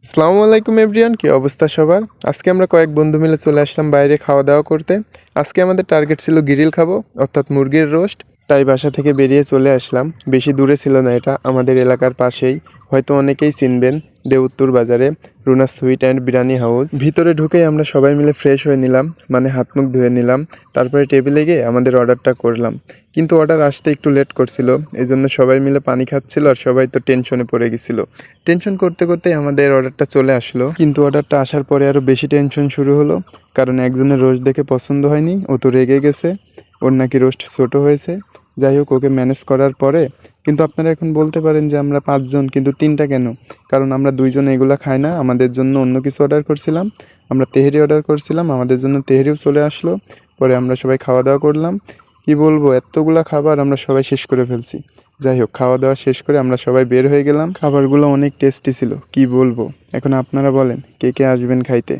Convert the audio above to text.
আসসালামু আলাইকুম এভরিওয়ান, কি অবস্থা সবার? আজকে আমরা কয়েক বন্ধু মিলে চলে আসলাম বাইরে খাওয়া দাওয়া করতে। আজকে আমাদের টার্গেট ছিল গ্রিল খাবো, অর্থাৎ মুরগির রোস্ট। তাই বাসা থেকে বেরিয়ে চলে আসলাম। বেশি দূরে ছিল না, এটা আমাদের এলাকার পাশেই। হয়তো অনেকেই চিনবেন, দেউত্তর বাজারে Runa sweet and biryani house. ভিতরে ঢুকেই আমরা সবাই মিলে ফ্রেশ হয়ে নিলাম, মানে হাত মুখ ধুয়ে নিলাম। তারপরে টেবিলে গিয়ে আমাদের অর্ডারটা করলাম। কিন্তু অর্ডার আসতে একটু লেট করছিল, এই জন্য সবাই মিলে পানি খাচ্ছিল আর সবাই তো টেনশনে পড়ে গেছিল। টেনশন করতে করতেই আমাদের অর্ডারটা চলে আসলো, কিন্তু অর্ডারটা আসার পরে আরও বেশি টেনশন শুরু হলো। কারণ একজনের রোস্ট দেখে পছন্দ হয়নি, ও তো রেগে গেছে, ওর নাকি রোস্ট ছোটো হয়েছে। যাই হোক, ওকে ম্যানেজ করার পরে কিন্তু আপনারা এখন বলতে পারেন যে আমরা 5 জন, কিন্তু 3টা কেন? কারণ আমরা 2 জন এগুলো খাই না, আমাদের জন্য অন্য কিছু অর্ডার করছিলাম। আমরা তেহেরি অর্ডার করছিলাম, আমাদের জন্য তেহেরিও চলে আসলো। পরে আমরা সবাই খাওয়া দাওয়া করলাম। কি বলবো, এতগুলা খাবার আমরা সবাই শেষ করে ফেলছি। যাই হোক, খাওয়া দাওয়া শেষ করে আমরা সবাই বের হয়ে গেলাম। খাবারগুলো অনেক টেস্টি ছিল, কি বলবো। এখন আপনারা বলেন কে কে আসবেন খাইতে।